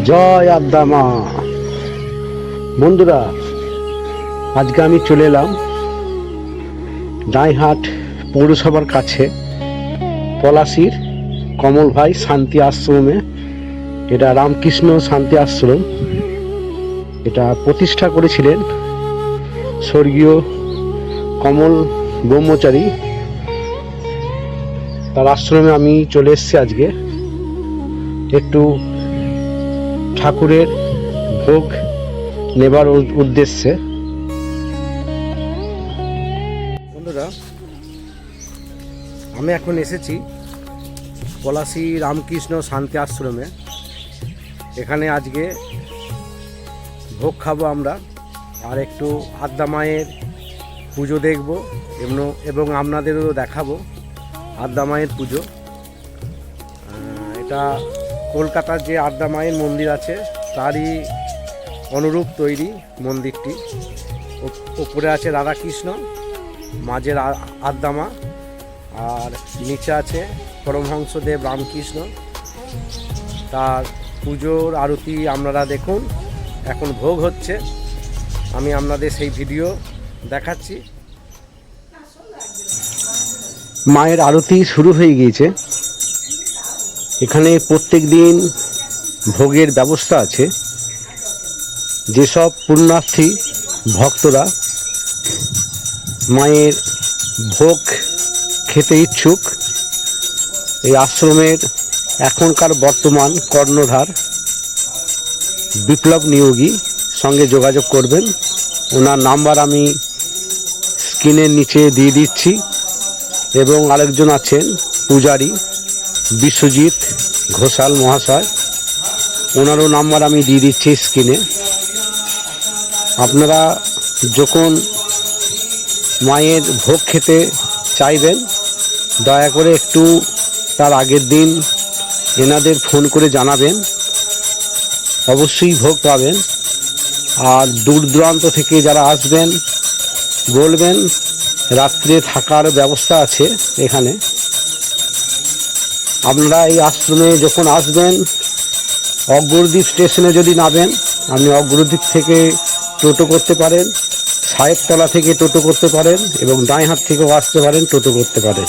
জয় আদ্যা মা। বন্ধুরা, আজকে আমি চলে এলাম দাঁইহাট পৌরসভার কাছে পলাশির কমল ভাই শান্তি আশ্রমে। এটা রামকৃষ্ণ শান্তি আশ্রম। এটা প্রতিষ্ঠা করেছিলেন স্বর্গীয় কমল ব্রহ্মচারী। তার আশ্রমে আমি চলে এসেছি আজকে একটু ঠাকুরের ভোগ নেবার উদ্দেশ্যে। বন্ধুরা, আমি এখন এসেছি পলাশি রামকৃষ্ণ শান্তি আশ্রমে। এখানে আজকে ভোগ খাবো আমরা, আর একটু আদ্যা মায়ের পুজো দেখব এবং আপনাদেরও দেখাবো আদ্যা মায়ের পুজো। এটা কলকাতার যে আদ্যা মায়ের মন্দির আছে তারই অনুরূপ তৈরি মন্দিরটি। উপরে আছে রাধাকৃষ্ণ, মাঝের আদ্যা মা, আর নিচে আছে পরমহংসদেব রামকৃষ্ণ। তার পুজোর আরতি আপনারা দেখুন। এখন ভোগ হচ্ছে, আমি আপনাদের সেই ভিডিও দেখাচ্ছি। মায়ের আরতি শুরু হয়ে গিয়েছে। এখানে প্রত্যেক দিন ভোগের ব্যবস্থা আছে। যেসব পুণ্যার্থী ভক্তরা মায়ের ভোগ খেতে ইচ্ছুক, এই আশ্রমের এখনকার বর্তমান কর্ণধার বিপ্লব নিয়োগী সঙ্গে যোগাযোগ করবেন। ওনার নাম্বার আমি স্ক্রিনের নিচে দিয়ে দিচ্ছি। এবং আরেকজন আছেন পূজারী বিশ্বজিৎ ঘোষাল মহাশয়, ওনারও নাম্বার আমি দিয়ে দিচ্ছি স্ক্রিনে। আপনারা যখন মায়ের ভোগ খেতে চাইবেন, দয়া করে একটু তার আগের দিন এনাদের ফোন করে জানাবেন, অবশ্যই ভোগ পাবেন। আর দূর দূরান্ত থেকে যারা আসবেন বলবেন, রাত্রে থাকার ব্যবস্থা আছে এখানে। আপনারা এই আশ্রমে যখন আসবেন, অগ্রদ্বীপ স্টেশনে যদি নামেন, আপনি অগ্রদ্বীপ থেকে টোটো করতে পারেন, সাহেবতলা থেকে টোটো করতে পারেন, এবং দাঁইহাট থেকেও আসতে পারেন, টোটো করতে পারেন।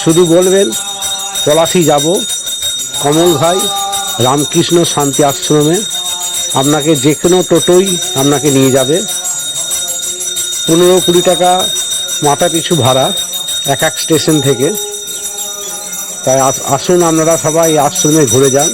শুধু বলবেন পলাশি যাব, কমল ভাই রামকৃষ্ণ শান্তি আশ্রমে। আপনাকে যে কোনো টোটোই আপনাকে নিয়ে যাবে। 15-20 টাকা মাথা পিছু ভাড়া এক এক স্টেশন থেকে। তাই আসুন আপনারা সবাই আশ্রমে ঘুরে যান।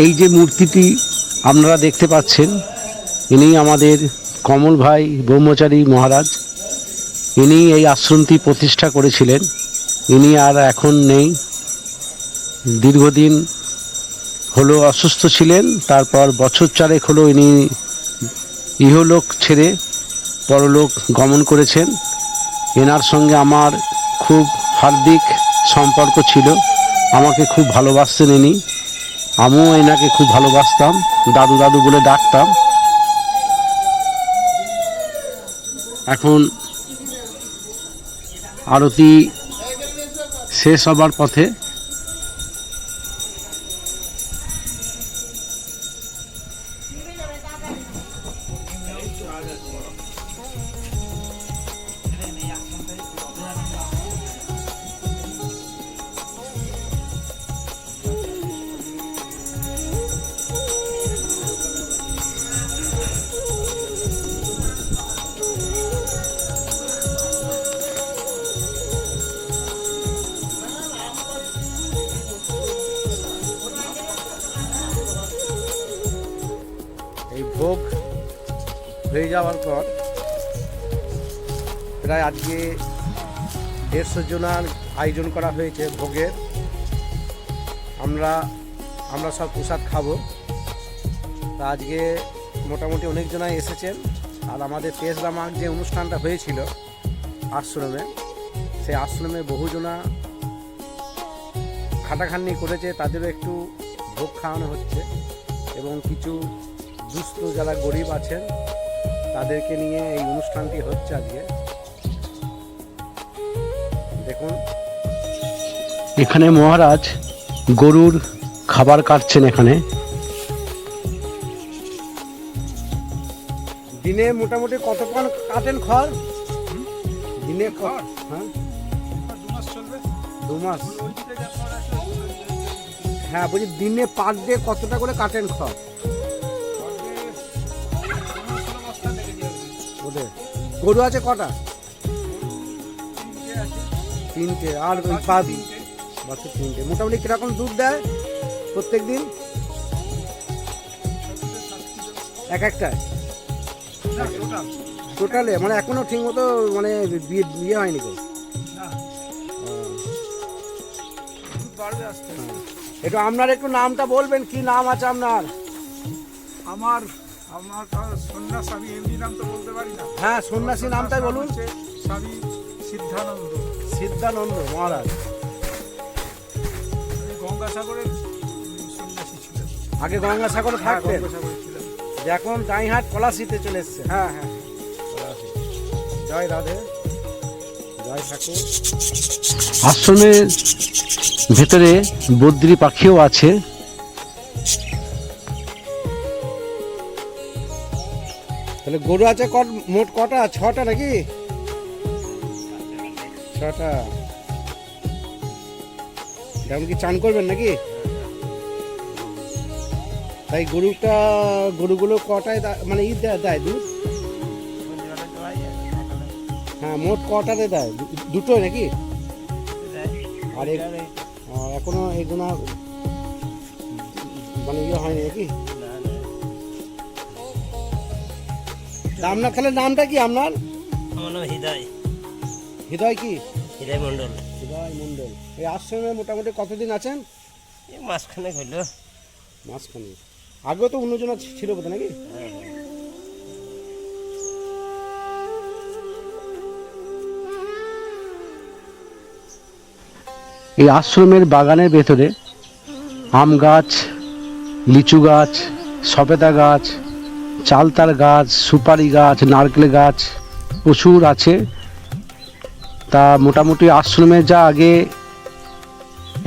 এই যে মূর্তিটি আপনারা দেখতে পাচ্ছেন, ইনি আমাদের কমল ভাই ব্রহ্মচারী মহারাজ। ইনি এই আশ্রমটি প্রতিষ্ঠা করেছিলেন। ইনি আর এখন নেই, দীর্ঘদিন হলো অসুস্থ ছিলেন। তারপর বছর চারেক হলো ইনি ইহলোক ছেড়ে পরলোক গমন করেছেন। এনার সঙ্গে আমার খুব হার্দিক সম্পর্ক ছিল, আমাকে খুব ভালোবাসতেন ইনি, আমিও এনাকে খুব ভালোবাসতাম, দাদু দাদু বলে ডাকতাম। এখন আরতি শেষ হবার পথে। এই ভোগ হয়ে যাওয়ার পর প্রায় আজকে 150 জনের আয়োজন করা হয়েছে ভোগের। আমরা সব প্রসাদ খাবো। তা আজকে মোটামুটি অনেকজনাই এসেছেন। আর আমাদের তেসরা মাঘ যে অনুষ্ঠানটা হয়েছিল আশ্রমে, সেই আশ্রমে বহুজনা খাটাখাটনি করেছে, তাদেরও একটু ভোগ খাওয়ানো হচ্ছে। এবং কিছু দুস্থ যারা গরিব আছেন তাদেরকে নিয়ে এই অনুষ্ঠানটি হচ্ছে আজকে। দেখুন এখানে মহারাজ গরুর খাবার কাটছেন। এখানে দিনে মোটামুটি কত পান কাটেন খড়? দিনে খড়, হ্যাঁ 2 মাস। হ্যাঁ বলছি দিনে পার ডে কতটা করে কাটেন খড়? গরু আছে কটা? 3টে। আর বাচ্চা 3টে। মোটামুটি কিরকম দুধ দেয় প্রত্যেক দিন? একটায় টোটালে? মানে এখনো ঠিক মতো মানে বিয়ে হয়নি তো? একটু আপনার একটু নামটা বলবেন, কি নাম আছে আপনার? আমার সন্ন্যাস, আমি এমনি নাম তো বলতে পারি না। হ্যাঁ সন্ন্যাসী নামটাই বলুন। স্বামী সিদ্ধানন্দ। সিদ্ধানন্দ মহারাজ। আমি গঙ্গাসাগরের সন্ন্যাসী ছিলাম। আগে গঙ্গাসাগরে থাকতেন? গঙ্গাসাগরে ছিলাম। এখন দাইহাট পলাশিতে চলে এসছে। হ্যাঁ হ্যাঁ। জয় রাধে, জয় ঠাকুর। আশ্রমের ভেতরে বদ্রি পাখিও আছে। তাহলে গরু আছে মোট কটা? 6টা নাকি? 6টা। এখন কি চান করবেন নাকি? তাই গরুগুলো কটায় মানে দেয় দুধ? হ্যাঁ মোট কটাতে দেয়? 2টোই নাকি? আর এখনো এগুলো মানে হয়নি নাকি? আপনার তাহলে নামটা কি আপনার? আমার নাম হৃদয়। হৃদয় কি? হৃদয় মন্ডল। হৃদয় মন্ডল। এই আশ্রমে মোটামুটি কতদিন আছেন? এই মাসখানেক হইল। মাসখানেক। আগেও তো অন্যজন ছিল বোধ নাকি? এই আশ্রমের বাগানের ভেতরে আম গাছ, লিচু গাছ, সবেদা গাছ, চালতার গাছ, সুপারি গাছ, নারকেল গাছ প্রচুর আছে। তা মোটামুটি আশ্রমে যা আগে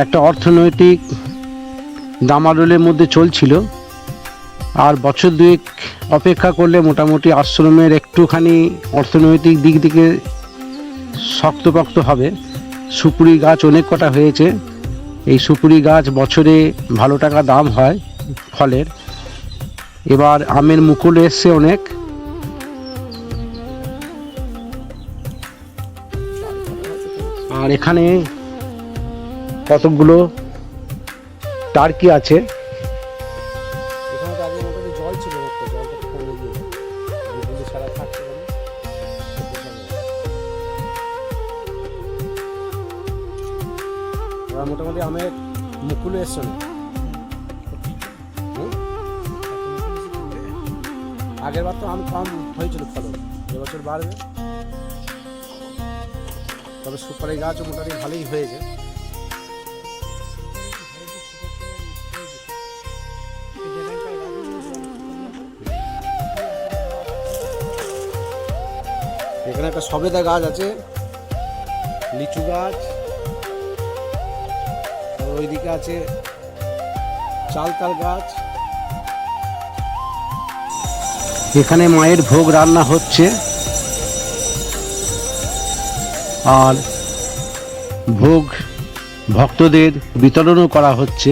একটা অর্থনৈতিক দামাদলের মধ্যে চলছিল, আর বছর 2 অপেক্ষা করলে মোটামুটি আশ্রমের একটুখানি অর্থনৈতিক দিক থেকে শক্তপোক্ত হবে। সুপুরি গাছ অনেক কটা হয়েছে। এই সুপুরি গাছ বছরে ভালো টাকা দাম হয় ফলের। এবার আমের মুকুল এসছে অনেক। আর এখানে কতগুলো টার্কি আছে। এখানে তো আগে মোটামুটি জল ছিল, জলটা কমে গিয়েছে। সারা থাকতে পারে। এবার মোটামুটি আমের মুকুল এসছে না? হুম? আগের বার তো আম কম হয়েছিল ফলন, এবছর বাড়বে। তবে সুপারি গাছও মোটামুটি ভালোই হয়েছে। এখানে একটা সবেদা গাছ আছে, লিচু গাছ, আর ওইদিকে আছে চালতাল গাছ। এখানে মায়ের ভোগ রান্না হচ্ছে আর ভোগ ভক্তদের বিতরণও করা হচ্ছে।